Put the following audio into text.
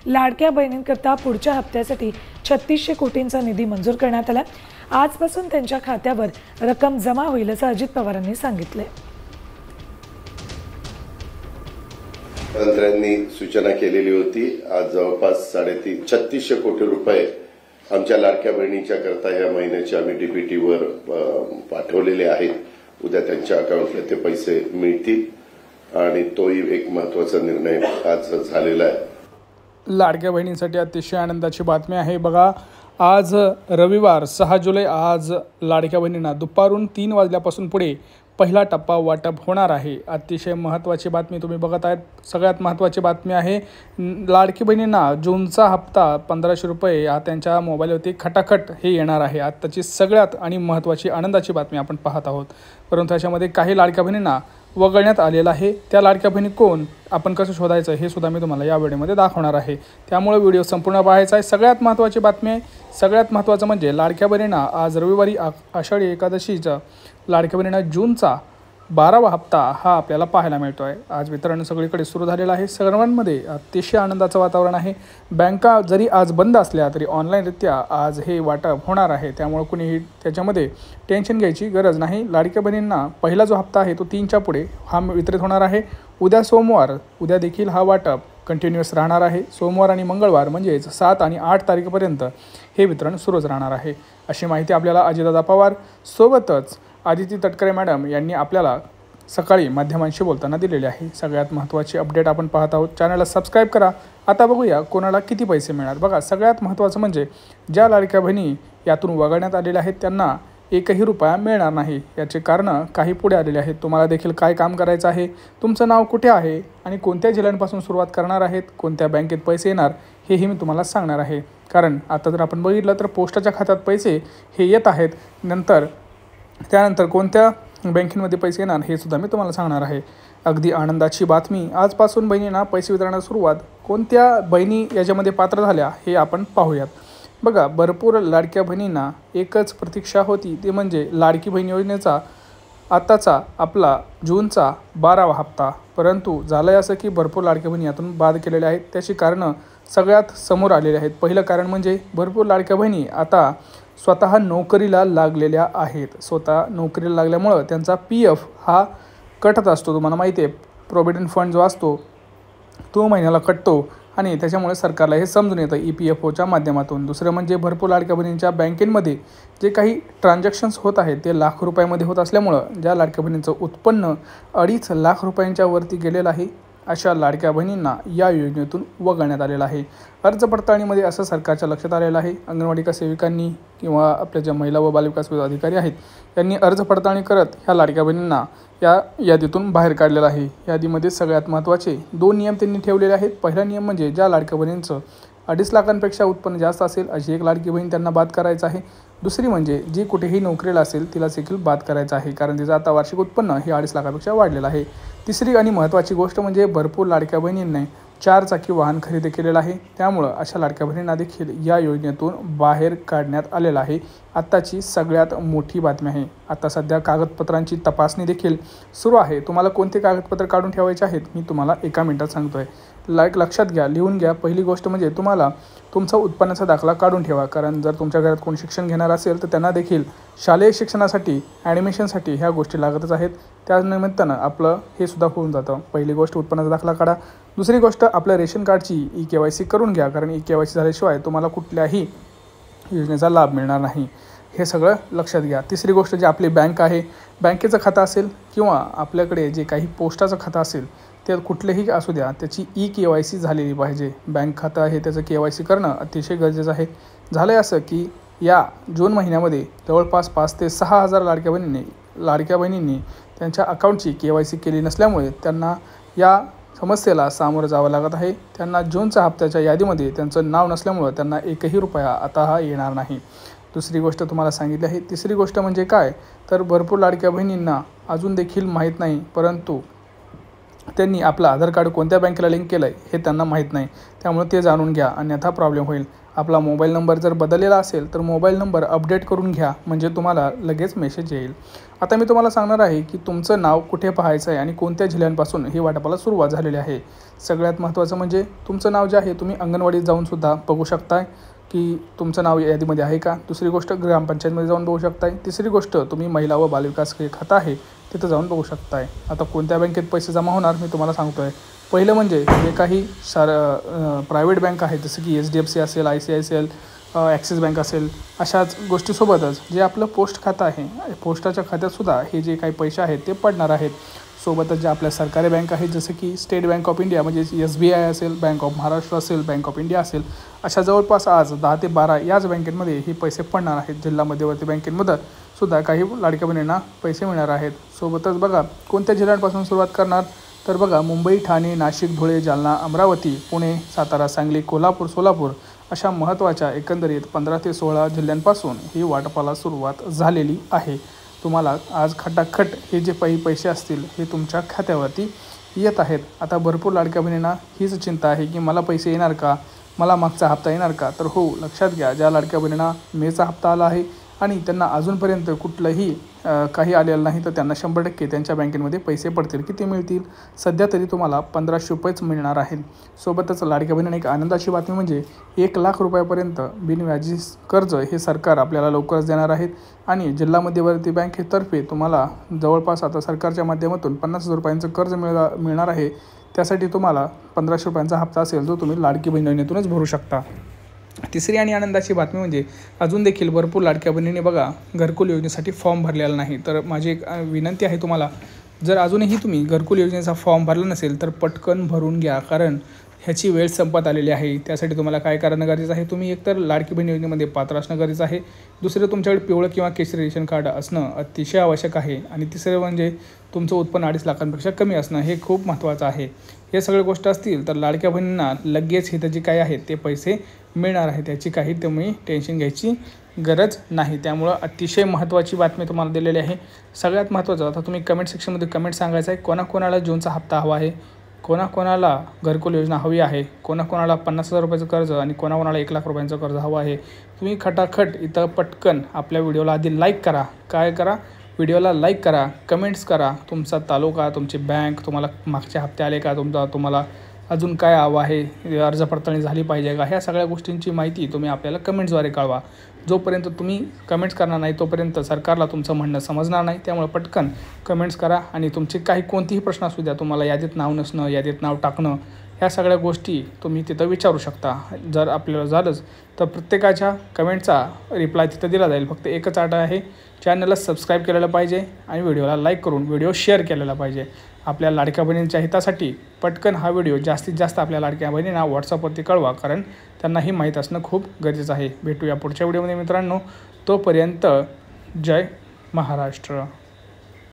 लाडक्या बहिणींकरता पुढच्या हप्त्यासाठी 3600 कोटींचा निधी मंजूर करण्यात आला। आजपासून त्यांच्या खात्यावर रक्कम जमा होईल असं अजित पवारांनी सांगितले। मंत्र्यांनी सूचना केलेली होती। आज जवळपास 3600 कोटी रुपये आमच्या लाडक्या बहिणीच्या करता या महिन्याचे आम्ही डीबीटीवर पाठवलेले आहेत। उद्या त्यांच्या अकाउंटला ते पैसे मिळतील आणि तोही एक महत्त्वाचा निर्णय आज झालेला आहे। लाडक्या बहिणींसाठी अतिशय आनंदाची बातमी आहे। बघा, आज रविवार 6 जुलै आज लाडक्या बहिणींना दुपारून 3 वाजल्यापासून पुढे पहिला टप्पा वाटप होणार आहे। अतिशय महत्त्वाची बातमी तुम्ही बघत आहेत। सगळ्यात महत्त्वाची बातमी आहे, लाडकी बहिणींना जूनचा हप्ता 1500 रुपये हा त्यांच्या मोबाईलवरती खटाखट हे येणार आहे। आत्ताची सगळ्यात आणि महत्त्वाची आनंदाची बातमी आपण पाहत आहोत। परंतु त्याच्यामध्ये काही लाडक्या बहिणींना वगळण्यात आलेला आहे। त्या लाडक्या बहिणी कोण, आपण कसं शोधायचं हे सुद्धा मी तुम्हाला या व्हिडिओमध्ये दाखवणार आहे। त्यामुळे व्हिडिओ संपूर्ण पाहायचा आहे। सगळ्यात महत्त्वाची बातमी आहे, सगळ्यात महत्त्वाचं म्हणजे लाडक्या बहिणींना आज रविवारी आषाढी एकादशीचा लाडक्या बहिणींना जूनचा 12वा हप्ता हा आपल्याला पाहायला मिळतो आहे। आज वितरण सगळीकडे सुरू झालेलं आहे। सर्वांमध्ये अतिशय आनंदाचं वातावरण आहे। बँका जरी आज बंद असल्या तरी ऑनलाईनरित्या आज हे वाटप होणार आहे। त्यामुळे कुणीही त्याच्यामध्ये टेन्शन घ्यायची गरज नाही। लाडक्या बहिणींना पहिला जो हप्ता आहे तो 3च्या पुढे हा वितरित होणार आहे। उद्या सोमवार, उद्या देखील हा वाटप कंटिन्युअस राहणार आहे। सोमवार आणि मंगळवार म्हणजेच 7 आणि 8 तारखेपर्यंत हे वितरण सुरूच राहणार आहे, अशी माहिती आपल्याला अजितदादा पवार सोबतच आदिती तटकरे मॅडम यांनी आपल्याला सकाळी माध्यमांशी बोलताना दिलेले आहे। सगळ्यात महत्त्वाची अपडेट आपण पाहत आहोत। चॅनलला सबस्क्राईब करा। आता बघूया कोणाला किती पैसे मिळणार। बघा, सगळ्यात महत्त्वाचं म्हणजे ज्या लाडक्या बहिणी यातून वगळण्यात आलेल्या आहेत त्यांना एकही रुपया मिळणार नाही। याचे कारणं काही पुढे आलेले आहेत। तुम्हाला देखील काय काम करायचं आहे, तुमचं नाव कुठे आहे आणि कोणत्या जिल्ह्यांपासून सुरुवात करणार आहेत, कोणत्या बँकेत पैसे येणार हेही मी तुम्हाला सांगणार आहे। कारण आता जर आपण बघितलं तर पोस्टाच्या खात्यात पैसे हे येत आहेत, त्यानंतर कोणत्या बँकेमध्ये पैसे येणार हे सुद्धा मी तुम्हाला सांगणार आहे। अगदी आनंदाची बातमी, आजपासून बहिणींना पैसे वितरणास सुरुवात। कोणत्या बहिणी याच्यामध्ये पात्र झाल्या हे आपण पाहूयात। बघा, भरपूर लाडक्या बहिणींना एकच प्रतीक्षा होती, ते म्हणजे लाडकी बहीण योजनेचा आत्ताचा आपला जूनचा 12वा हप्ता। परंतु झालं आहे असं की भरपूर लाडक्या बहिणी यातून बाद केलेल्या आहेत। त्याची कारणं सगळ्यात समोर आलेली आहेत। पहिलं कारण म्हणजे भरपूर लाडक्या बहिणी आता स्वतः नोकरीला लागलेल्या आहेत। स्वतः नोकरीला लागल्यामुळं त्यांचा PF हा कटत असतो। तुम्हाला माहिती आहे, प्रॉव्हिडंट फंड जो असतो तो महिन्याला कटतो आणि त्याच्यामुळे सरकारला हे समजून येतं EPFOच्या माध्यमातून। दुसरं म्हणजे भरपूर लाडक्या बहिणींच्या बँकेमध्ये जे काही ट्रान्झॅक्शन्स होत आहेत ते लाख रुपयामध्ये होत असल्यामुळं ज्या लाडक्या बहिणींचं उत्पन्न 2.5 लाख रुपयांच्या वरती गेलेलं आहे अशा लाडक्या बहिणींना या योजनेतून वगळण्यात आलेलं आहे। अर्ज पडताळणीमध्ये असं सरकारच्या लक्षात आलेलं आहे। अंगणवाडी सेविकांनी किंवा आपल्या ज्या महिला व बालविकास अधिकारी आहेत यांनी अर्ज पडताळणी करत ह्या लाडक्या बहिणींना या यादीतून बाहेर काढलेलं आहे। यादीमध्ये सगळ्यात महत्त्वाचे 2 नियम त्यांनी ठेवलेले आहेत। पहिला नियम म्हणजे ज्या लाडक्या बहिणींचं 2.5 लाखांपेक्षा उत्पन्न जास्त असेल अशी एक लाडकी बहीण त्यांना बाद करायचं आहे। दुसरी म्हणजे जी कुठेही नोकरीला असेल तिला देखील बाद करायचं आहे, कारण तिचं आता वार्षिक उत्पन्न हे 2.5 लाखापेक्षा वाढलेलं आहे। तिसरी आणि महत्त्वाची गोष्ट म्हणजे भरपूर लाडक्या बहिणींनी 4 चाकी वाहन खरेदी केलेलं आहे। त्यामुळं अशा लाडक्या बहिणींना देखील या योजनेतून बाहेर काढण्यात आलेलं आहे। आत्ताची सगळ्यात मोठी बातमी आहे। आता सध्या कागदपत्रांची तपासणी देखील सुरू आहे। तुम्हाला कोणते कागदपत्र काढून ठेवायचे आहेत मी तुम्हाला एका मिनिटात सांगतोय। लक्षात घ्या, लिहून घ्या। पहिली गोष्ट म्हणजे तुम्हाला तुमचा उत्पन्नाचा दाखला काढून ठेवा, कारण जर तुमच्या घरात कोणी शिक्षण घेणार असेल तर त्यांना देखील शालेय शिक्षणासाठी ॲडमिशनसाठी ह्या गोष्टी लागतच आहेत। त्यानिमित्तानं आपलं हे सुद्धा होऊन जातं। पहिली गोष्ट उत्पन्नाचा दाखला काढा। दुसरी गोष्ट आपल्या रेशन कार्डची EKYC करून घ्या, कारण EKYC झाल्याशिवाय तुम्हाला कुठल्याही योजनेचा लाभ मिळणार नाही। हे सगळं लक्षात घ्या। तिसरी गोष्ट जी आपली बँक आहे, बँकेचं खातं असेल किंवा आपल्याकडे जे काही पोस्टाचं खातं असेल ते कुठलेही असू द्या, त्याची EKYC झालेली पाहिजे। बँक खातं आहे त्याचं KYC करणं अतिशय गरजेचं आहे। झालं आहे असं की या जून महिन्यामध्ये जवळपास 5 ते 6 हजार लाडक्या बहिणींनी त्यांच्या अकाउंटची KYC केली नसल्यामुळे त्यांना या समस्येला सामोरं जावं लागत आहे। त्यांना जूनच्या हप्त्याच्या यादीमध्ये त्यांचं नाव नसल्यामुळं त्यांना एकही रुपया आता हा येणार नाही। दुसरी गोष्ट तुम्हाला सांगितली आहे। तिसरी गोष्ट म्हणजे काय तर भरपूर लाडक्या बहिणींना अजून देखील माहीत नाही, परंतु त्यांनी आपलं आधार कार्ड कोणत्या बँकेला लिंक केलं आहे हे त्यांना माहीत नाही, त्यामुळे ते जाणून घ्या, अन्यथा प्रॉब्लेम होईल. आपला मोबाईल नंबर जर बदललेला असेल तर मोबाईल नंबर अपडेट करून घ्या, म्हणजे तुम्हाला लगेच मेसेज येईल. आता मी तुम्हाला सांगणार आहे की तुमचं नाव कुठे पाहायचं आहे आणि कोणत्या जिल्ह्यांपासून ही वाटपाला सुरुवात झालेली आहे. सगळ्यात महत्त्वाचं म्हणजे तुमचं नाव जे आहे तुम्ही अंगणवाडीत जाऊनसुद्धा बघू शकताय की तुमचं नाव यादीमध्ये आहे का. दुसरी गोष्ट ग्रामपंचायतमध्ये जाऊन बघू शकताय. तिसरी गोष्ट तुम्ही महिला व बालविकास खातं आहे तिथं जाऊन बघू शकताय. आता कोणत्या बँकेत पैसे जमा होणार मी तुम्हाला सांगतो आहे. पहिलं म्हणजे जे काही प्रायव्हेट बँक आहेत जसं की HDFC असेल, ICICI, ॲक्सिस बँक असेल, अशाच गोष्टीसोबतच जे आपलं पोस्ट खातं आहे, पोस्टाच्या खात्यातसुद्धा हे जे काही पैसे आहेत ते पडणार आहेत. सोबतच ज्या आपल्या सरकारी बँक आहेत जसं की स्टेट बँक ऑफ इंडिया म्हणजे SBI असेल, बँक ऑफ महाराष्ट्र असेल, बँक ऑफ इंडिया असेल, अशा जवळपास आज 10 ते 12 याच बँकेमध्ये हे पैसे पडणार आहेत. जिल्हा मध्यवर्ती बँकेमध्ये सुद्धा काही लाडक्या बहिणींना पैसे मिळणार आहेत. सोबतच बघा कोणत्या जिल्ह्यांपासून सुरुवात करणार तर बघा मुंबई, ठाणे, नाशिक, धुळे, जालना, अमरावती, पुणे, सातारा, सांगली, कोल्हापूर, सोलापूर अशा महत्त्वाच्या एकंदरीत 15 ते 16 जिल्ह्यांपासून ही वाटपाला सुरुवात झालेली आहे. तुम्हाला आज खटाखट हे जे पैसे असतील हे तुमच्या खात्यावरती येत आहेत. आता भरपूर लाडक्या बहिणींना हीच चिंता आहे की मला पैसे येणार का, मला मागचा हप्ता येणार का. तर हो, लक्षात घ्या, ज्या लाडक्या बहिणींना मेचा हप्ता आला आहे आणि त्यांना अजूनपर्यंत कुठलंही काही आलेलं नाही तर त्यांना 100% त्यांच्या बँकेमध्ये पैसे पडतील. किती मिळतील? सध्या तरी तुम्हाला 1500 रुपयेच मिळणार आहेत. सोबतच लाडक्या बहिणींना एक आनंदाची बातमी म्हणजे 1 लाख रुपयापर्यंत बिनव्याजी कर्ज हे सरकार आपल्याला लवकरच देणार आहेत आणि जिल्हा मध्यवर्ती बँकेतर्फे तुम्हाला जवळपास आता सरकारच्या माध्यमातून 50,000 रुपयांचं कर्ज मिळणार आहे. त्यासाठी तुम्हाला 1500 रुपयांचा हप्ता असेल जो तुम्ही लाडकी बहीण योजनेतूनच भरू शकता. तिसरी आणि आनंदाची बातमी म्हणजे अजून देखील भरपूर लाडक्या बहिणींनी बघा घरकुल योजनेसाठी फॉर्म भरलेला नाही. तर माझी एक विनंती आहे तुम्हाला, जर अजूनही तुम्ही घरकुल योजनेचा फॉर्म भरला नसेल तर पटकन भरून घ्या, कारण ह्याची वेळ संपत आलेली आहे. त्यासाठी तुम्हाला काय करणं गरजेचं आहे, तुम्ही एकतर लाडकी बहीण योजनेमध्ये पात्र असणं गरजेचं आहे. दुसरं तुमच्याकडे पिवळं किंवा केशरी रेशन कार्ड असणं अतिशय आवश्यक आहे. आणि तिसरं म्हणजे तुमचं उत्पन्न 2.5 लाखांपेक्षा कमी असणं हे खूप महत्त्वाचं आहे. हे सगळे गोष्ट असतील तर लाडक्या बहिणींना लगेच हिथं जे काही आहेत ते पैसे मिळणार आहेत. याची काही तुम्ही टेन्शन घ्यायची गरज नाही. त्यामुळं अतिशय महत्त्वाची बातमी तुम्हाला दिलेली आहे. सगळ्यात महत्त्वाचं आता तुम्ही कमेंट सेक्शनमध्ये कमेंट सांगायचं आहे कोणाकोणाला जूनचा हप्ता हवा आहे, कोणाकोणाला घरकुल योजना हवी आहे, कोणाकोणाला 50,000 रुपयाचं कर्ज आणि कोणाकोणाला 1 लाख रुपयांचं कर्ज हवं आहे. तुम्ही खटाखट इथं पटकन आपल्या व्हिडिओला आधी लाईक करा. काय करा? व्हिडिओला लाईक करा, कमेंट्स करा. तुमचा तालुका, तुमची बँक, तुम्हाला मागचे हप्ते आले का, तुम्हाला अजून काय हवं आहे, अर्ज पडताळणी झाली पाहिजे का, ह्या सगळ्या गोष्टींची माहिती तुम्ही आपल्याला कमेंट्सद्वारे कळवा. जोपर्यंत तुम्ही कमेंट्स करणार नाही तोपर्यंत सरकारला तुमचं म्हणणं समजणार नाही. त्यामुळे पटकन कमेंट्स करा आणि तुमचे काही कोणतेही प्रश्न असू द्या, तुम्हाला यादीत नाव नसणं, यादीत नाव टाकणं, ह्या सगळ्या गोष्टी तुम्ही तिथं विचारू शकता. जर आपल्याला झालंच तर प्रत्येकाच्या कमेंटचा रिप्लाय तिथं दिला जाईल. फक्त एकच अट आहे, चॅनलला सबस्क्राईब केलेलं पाहिजे आणि व्हिडिओला लाईक करून व्हिडिओ शेअर केलेला पाहिजे. आपल्या लाडक्या बहिणींच्या हितासाठी पटकन हा व्हिडिओ जास्तीत जास्त आपल्या लाडक्या बहिणींना व्हॉट्सअपवरती कळवा, कारण त्यांनाही माहीत असणं खूप गरजेचं आहे. भेटूया पुढच्या व्हिडिओमध्ये मित्रांनो. तोपर्यंत जय महाराष्ट्र.